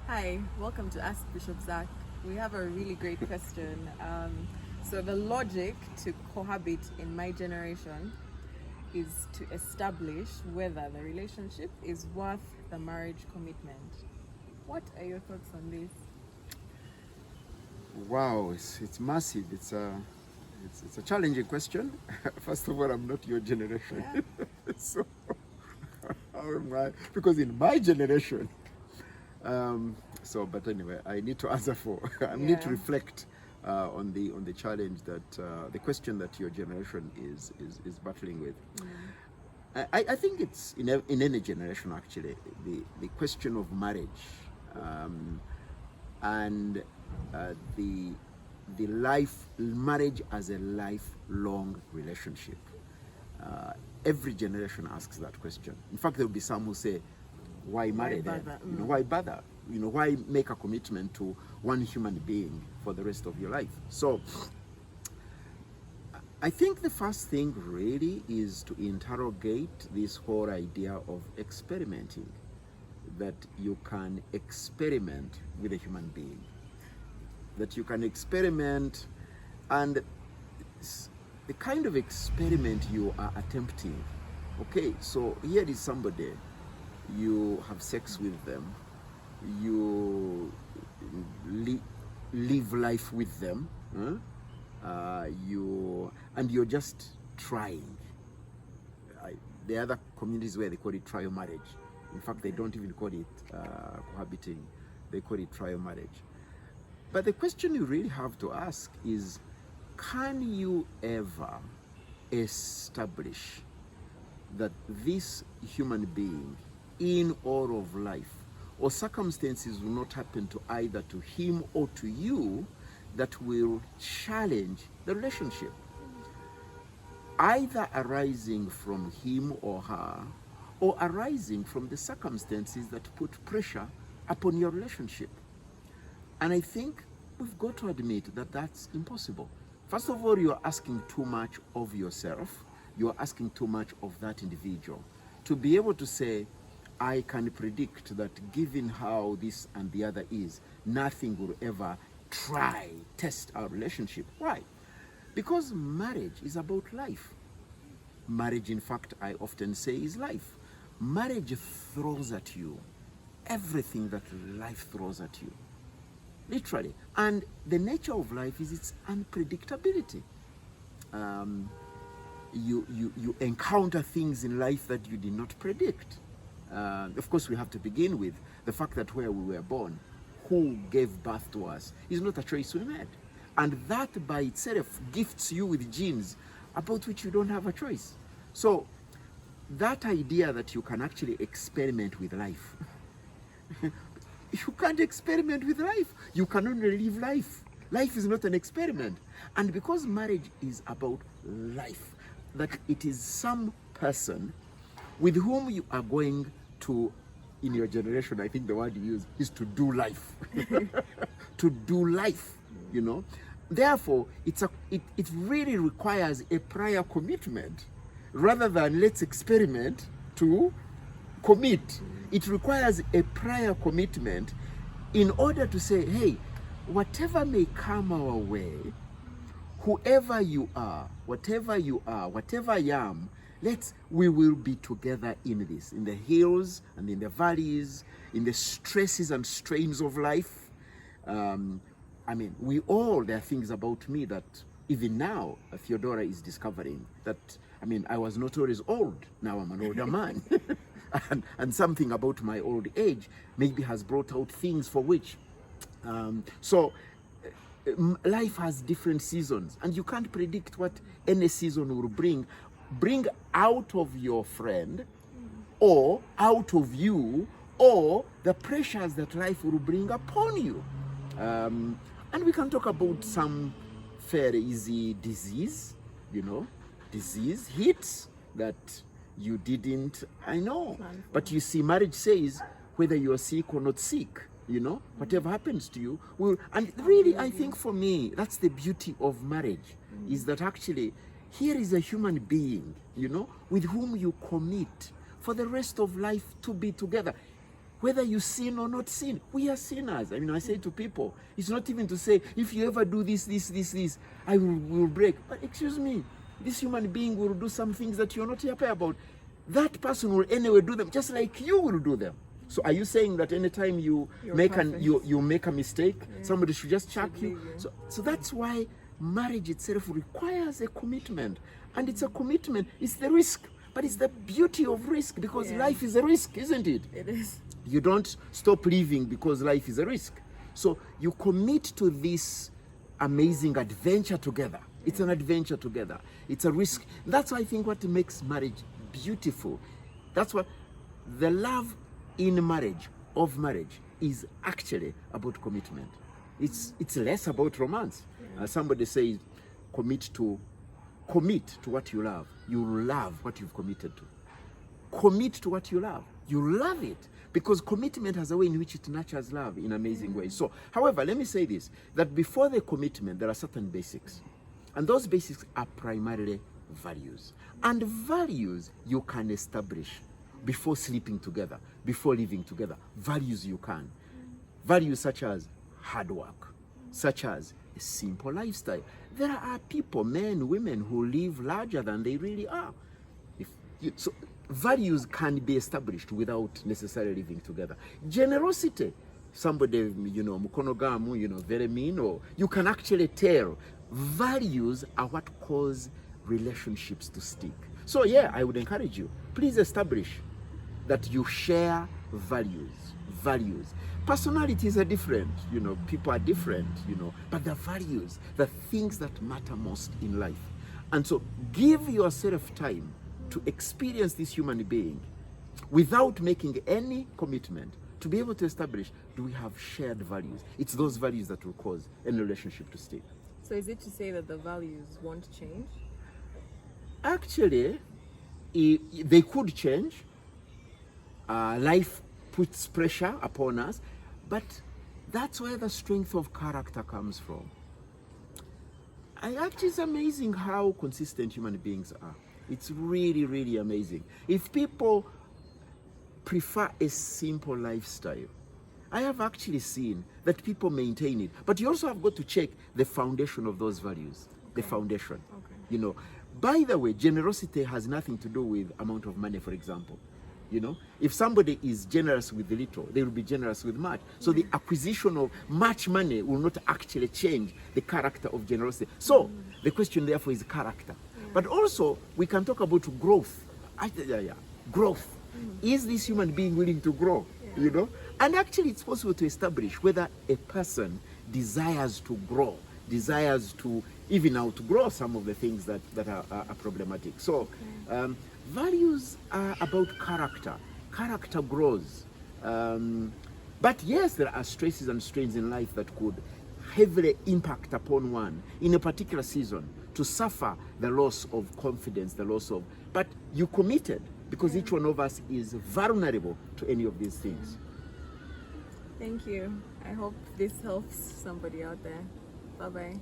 Hi, welcome to Ask Bishop Zac. We have a really great question. So the logic to cohabit in my generation is to establish whether the relationship is worth the marriage commitment. What are your thoughts on this? Wow, it's massive. It's a challenging question. First of all, I'm not your generation, Yeah. so how am I? Because in my generation, but anyway, I need to answer for. I need to Yeah. reflect on the challenge that the question that your generation is battling with. I think it's in any generation actually the question of marriage and the marriage as a lifelong relationship. Every generation asks that question. In fact, there will be some who say, "Why marry then? bother? Why bother? Why make a commitment to one human being for the rest of your life?" So, I think the first thing really is to interrogate this whole idea of experimenting, that you can experiment with a human being, that you can experiment, and the kind of experiment you are attempting. Okay, so here is somebody, you have sex with them, you live life with them, you're just trying. The other communities where they call it trial marriage. In fact, they don't even call it cohabiting, they call it trial marriage. But the question you really have to ask is, can you ever establish that this human being in all of life or circumstances will not happen to either to him or to you that will challenge the relationship, either arising from him or her or arising from the circumstances that put pressure upon your relationship? And I think we've got to admit that that's impossible. First of all, you're asking too much of yourself. You're asking too much of that individual to be able to say, I can predict that given how this and the other is, nothing will ever test our relationship. Why? Because marriage is about life. Marriage, in fact, I often say, is life. Marriage throws at you everything that life throws at you, literally. And the nature of life is its unpredictability. You encounter things in life that you did not predict. Of course, we have to begin with the fact that where we were born, who gave birth to us, is not a choice we made. And that by itself gifts you with genes about which you don't have a choice. So that idea that you can actually experiment with life, you can't experiment with life. You can only live life. Life is not an experiment. And because marriage is about life, that it is some person with whom you are going to, in your generation, I think the word you use is to do life. To do life, Therefore, it really requires a prior commitment rather than let's experiment to commit. It requires a prior commitment in order to say, hey, whatever may come our way, whoever you are, whatever I am, we will be together in this, in the hills and in the valleys, in the stresses and strains of life. There are things about me that even now Theodora is discovering that, I was not always old. Now I'm an older man. and something about my old age maybe has brought out things for which. Life has different seasons, and you can't predict what any season will bring out of your friend or out of you, or the pressures that life will bring upon you. And we can talk about some fairly easy disease hits that you didn't, I know. But you see, marriage says whether you're sick or not sick, whatever happens to you will. And really, I think for me, that's the beauty of marriage, is that actually here is a human being, with whom you commit for the rest of life to be together. whether you sin or not sin. We are sinners. I mean, I say to people, it's not even to say, if you ever do this, I will break. But excuse me, this human being will do some things that you're not happy about. That person will anyway do them, just like you will do them. So are you saying that anytime you make a mistake, somebody should just chuck you? So that's why marriage itself requires a commitment. And it's a commitment, it's the risk. But it's the beauty of risk, because life is a risk, isn't it? It is. You don't stop living because life is a risk. So you commit to this amazing adventure together. It's an adventure together. It's a risk. That's why I think what makes marriage beautiful. That's what the love in marriage, of marriage, is actually about commitment. It's less about romance. Somebody says, commit to what you love. You love what you've committed to. Commit to what you love. You love it, because commitment has a way in which it nurtures love in amazing ways. So, however, let me say this, that before the commitment, there are certain basics. And those basics are primarily values. And values you can establish before sleeping together, before living together. Values you can. Values such as hard work, such as a simple lifestyle. There are people, men, women, who live larger than they really are. So values can be established without necessarily living together. Generosity, somebody, mukonogamu, very mean, or you can actually tell. Values are what cause relationships to stick. So yeah, I would encourage you, please establish that you share values. Personalities are different, people are different, but the values, the things that matter most in life. And so give yourself time to experience this human being without making any commitment, to be able to establish, do we have shared values? It's those values that will cause any relationship to stick. So is it to say that the values won't change? Actually, they could change. Life puts pressure upon us, but that's where the strength of character comes from. Actually, it's amazing how consistent human beings are. It's really, really amazing. If people prefer a simple lifestyle, I have actually seen that people maintain it. But you also have got to check the foundation of those values, the foundation. By the way, generosity has nothing to do with amount of money, for example. If somebody is generous with little, they will be generous with much. So the acquisition of much money will not actually change the character of generosity. So the question therefore is character. But also we can talk about growth. Growth. Is this human being willing to grow? And actually it's possible to establish whether a person desires to grow, desires to even outgrow some of the things that are problematic. So values are about character. Character grows. But yes, there are stresses and strains in life that could heavily impact upon one in a particular season, to suffer the loss of confidence, but you committed, because each one of us is vulnerable to any of these things. Thank you. I hope this helps somebody out there. Bye-bye.